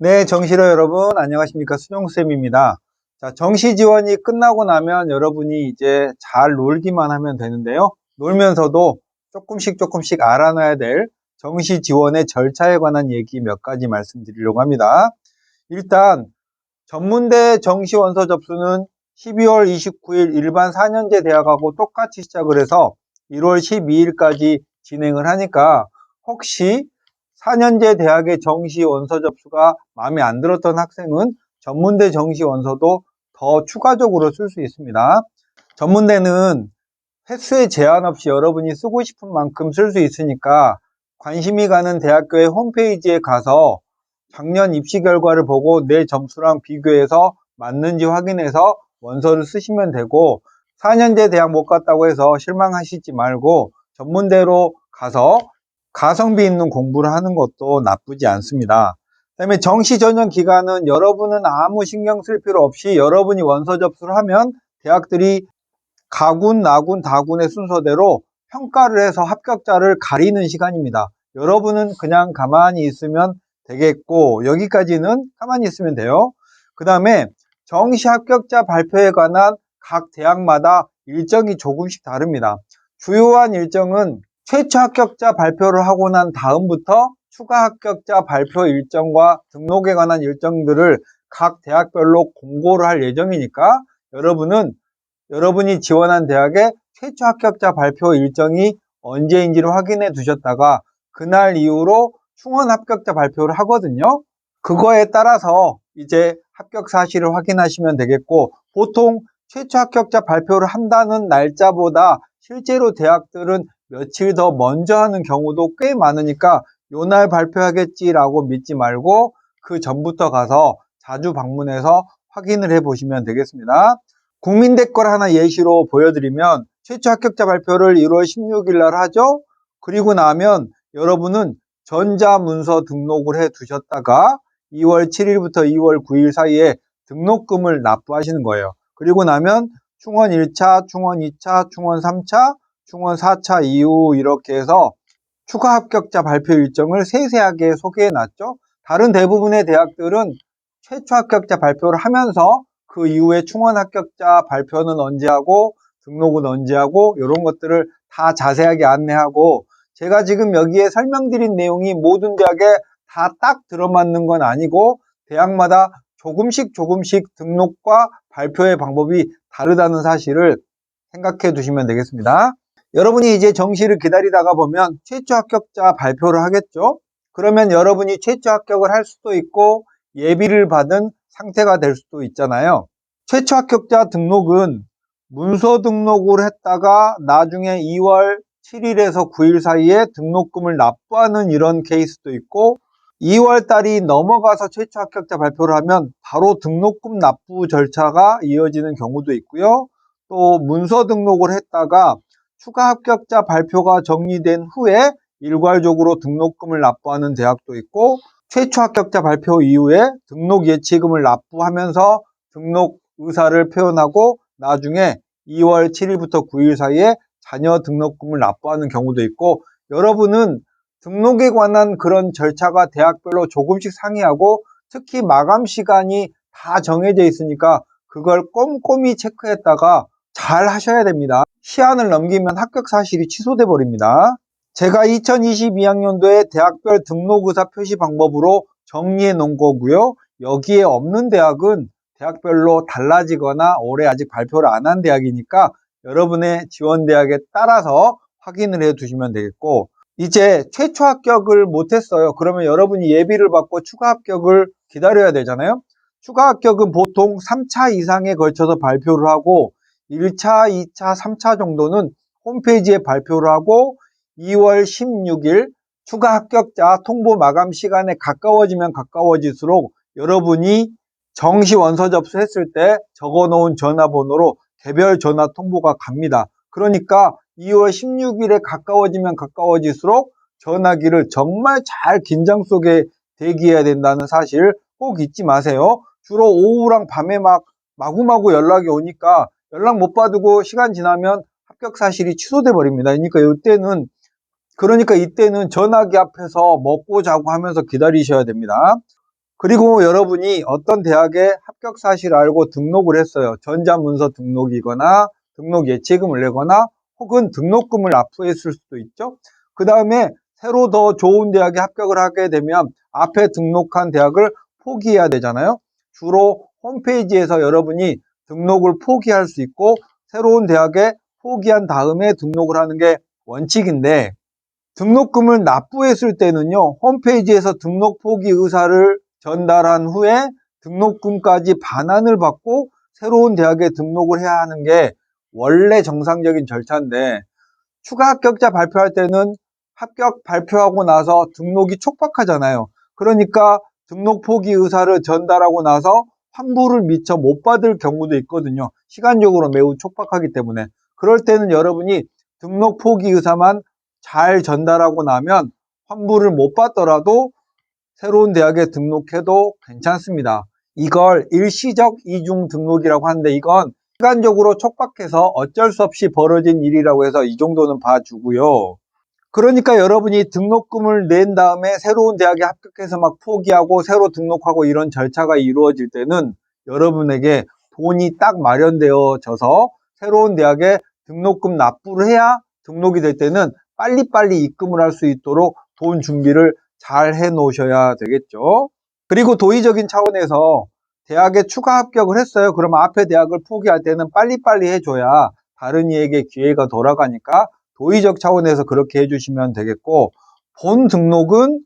네, 정시로 여러분 안녕하십니까? 수정쌤입니다. 자, 정시 지원이 끝나고 나면 여러분이 이제 잘 놀기만 하면 되는데요. 놀면서도 조금씩 알아놔야 될 정시 지원의 절차에 관한 얘기 몇 가지 말씀드리려고 합니다. 일단 전문대 정시 원서 접수는 12월 29일 일반 4년제 대학하고 똑같이 시작을 해서 1월 12일까지 진행을 하니까 혹시 4년제 대학의 정시 원서 접수가 마음에 안 들었던 학생은 전문대 정시 원서도 더 추가적으로 쓸 수 있습니다. 전문대는 횟수에 제한 없이 여러분이 쓰고 싶은 만큼 쓸 수 있으니까 관심이 가는 대학교의 홈페이지에 가서 작년 입시 결과를 보고 내 점수랑 비교해서 맞는지 확인해서 원서를 쓰시면 되고, 4년제 대학 못 갔다고 해서 실망하시지 말고 전문대로 가서 가성비 있는 공부를 하는 것도 나쁘지 않습니다. 그다음에 정시 전형 기간은 여러분은 아무 신경 쓸 필요 없이 여러분이 원서 접수를 하면 대학들이 가군, 나군, 다군의 순서대로 평가를 해서 합격자를 가리는 시간입니다. 여러분은 그냥 가만히 있으면 되겠고, 여기까지는 가만히 있으면 돼요. 그 다음에 정시 합격자 발표에 관한 각 대학마다 일정이 조금씩 다릅니다. 주요한 일정은 최초 합격자 발표를 하고 난 다음부터 추가 합격자 발표 일정과 등록에 관한 일정들을 각 대학별로 공고를 할 예정이니까 여러분이 지원한 대학의 최초 합격자 발표 일정이 언제인지를 확인해 두셨다가 그날 이후로 충원 합격자 발표를 하거든요. 그거에 따라서 이제 합격 사실을 확인하시면 되겠고, 보통 최초 합격자 발표를 한다는 날짜보다 실제로 대학들은 며칠 더 먼저 하는 경우도 꽤 많으니까 요날 발표하겠지라고 믿지 말고 그 전부터 가서 자주 방문해서 확인을 해 보시면 되겠습니다. 국민대 걸 하나 예시로 보여드리면 최초 합격자 발표를 1월 16일 날 하죠. 그리고 나면 여러분은 전자문서 등록을 해 두셨다가 2월 7일부터 2월 9일 사이에 등록금을 납부하시는 거예요. 그리고 나면 충원 1차, 충원 2차, 충원 3차, 충원 4차 이후 이렇게 해서 추가 합격자 발표 일정을 세세하게 소개해 놨죠. 다른 대부분의 대학들은 최초 합격자 발표를 하면서 그 이후에 충원 합격자 발표는 언제 하고 등록은 언제 하고 이런 것들을 다 자세하게 안내하고, 제가 지금 여기에 설명드린 내용이 모든 대학에 다 딱 들어맞는 건 아니고 대학마다 조금씩 등록과 발표의 방법이 다르다는 사실을 생각해 두시면 되겠습니다. 여러분이 이제 정시를 기다리다가 보면 최초 합격자 발표를 하겠죠. 그러면 여러분이 최초 합격을 할 수도 있고 예비를 받은 상태가 될 수도 있잖아요. 최초 합격자 등록은 문서 등록을 했다가 나중에 2월 7일에서 9일 사이에 등록금을 납부하는 이런 케이스도 있고, 2월 달이 넘어가서 최초 합격자 발표를 하면 바로 등록금 납부 절차가 이어지는 경우도 있고요. 또 문서 등록을 했다가 추가 합격자 발표가 정리된 후에 일괄적으로 등록금을 납부하는 대학도 있고, 최초 합격자 발표 이후에 등록 예치금을 납부하면서 등록 의사를 표현하고 나중에 2월 7일부터 9일 사이에 자녀 등록금을 납부하는 경우도 있고, 여러분은 등록에 관한 그런 절차가 대학별로 조금씩 상이하고 특히 마감 시간이 다 정해져 있으니까 그걸 꼼꼼히 체크했다가 잘 하셔야 됩니다. 시한을 넘기면 합격 사실이 취소돼 버립니다. 제가 2022학년도에 대학별 등록의사 표시 방법으로 정리해 놓은 거고요. 여기에 없는 대학은 대학별로 달라지거나 올해 아직 발표를 안 한 대학이니까 여러분의 지원 대학에 따라서 확인을 해 두시면 되겠고, 이제 최초 합격을 못했어요. 그러면 여러분이 예비를 받고 추가 합격을 기다려야 되잖아요. 추가 합격은 보통 3차 이상에 걸쳐서 발표를 하고 1차, 2차, 3차 정도는 홈페이지에 발표를 하고 2월 16일 추가 합격자 통보 마감 시간에 가까워지면 가까워질수록 여러분이 정시 원서 접수했을 때 적어놓은 전화번호로 개별 전화 통보가 갑니다. 그러니까 2월 16일에 가까워지면 가까워질수록 전화기를 정말 잘 긴장 속에 대기해야 된다는 사실 꼭 잊지 마세요. 주로 오후랑 밤에 마구마구 연락이 오니까 연락 못 받고 시간 지나면 합격 사실이 취소돼 버립니다. 그러니까 이때는 전화기 앞에서 먹고 자고 하면서 기다리셔야 됩니다. 그리고 여러분이 어떤 대학에 합격 사실을 알고 등록을 했어요. 전자문서 등록이거나 등록 예치금을 내거나 혹은 등록금을 납부했을 수도 있죠. 그 다음에 새로 더 좋은 대학에 합격을 하게 되면 앞에 등록한 대학을 포기해야 되잖아요. 주로 홈페이지에서 여러분이 등록을 포기할 수 있고 새로운 대학에 포기한 다음에 등록을 하는 게 원칙인데, 등록금을 납부했을 때는요, 홈페이지에서 등록 포기 의사를 전달한 후에 등록금까지 반환을 받고 새로운 대학에 등록을 해야 하는 게 원래 정상적인 절차인데, 추가 합격자 발표할 때는 합격 발표하고 나서 등록이 촉박하잖아요. 그러니까 등록 포기 의사를 전달하고 나서 환불을 미처 못 받을 경우도 있거든요. 시간적으로 매우 촉박하기 때문에. 그럴 때는 여러분이 등록 포기 의사만 잘 전달하고 나면 환불을 못 받더라도 새로운 대학에 등록해도 괜찮습니다. 이걸 일시적 이중 등록이라고 하는데, 이건 시간적으로 촉박해서 어쩔 수 없이 벌어진 일이라고 해서 이 정도는 봐주고요. 그러니까 여러분이 등록금을 낸 다음에 새로운 대학에 합격해서 막 포기하고 새로 등록하고 이런 절차가 이루어질 때는 여러분에게 돈이 딱 마련되어져서 새로운 대학에 등록금 납부를 해야 등록이 될 때는 빨리빨리 입금을 할 수 있도록 돈 준비를 잘 해 놓으셔야 되겠죠. 그리고 도의적인 차원에서 대학에 추가 합격을 했어요. 그러면 앞에 대학을 포기할 때는 빨리빨리 해줘야 다른 이에게 기회가 돌아가니까 도의적 차원에서 그렇게 해주시면 되겠고, 본 등록은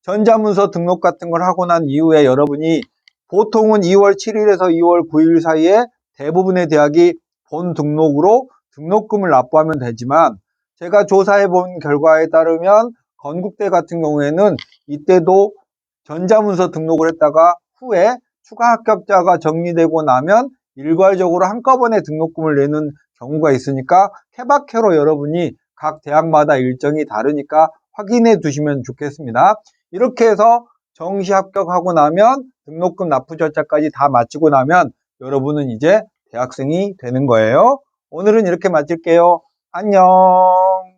전자문서 등록 같은 걸 하고 난 이후에 여러분이 보통은 2월 7일에서 2월 9일 사이에 대부분의 대학이 본 등록으로 등록금을 납부하면 되지만, 제가 조사해 본 결과에 따르면 건국대 같은 경우에는 이때도 전자문서 등록을 했다가 후에 추가 합격자가 정리되고 나면 일괄적으로 한꺼번에 등록금을 내는 경우가 있으니까 케바케로 여러분이 각 대학마다 일정이 다르니까 확인해 두시면 좋겠습니다. 이렇게 해서 정시 합격하고 나면 등록금 납부 절차까지 다 마치고 나면 여러분은 이제 대학생이 되는 거예요. 오늘은 이렇게 마칠게요. 안녕.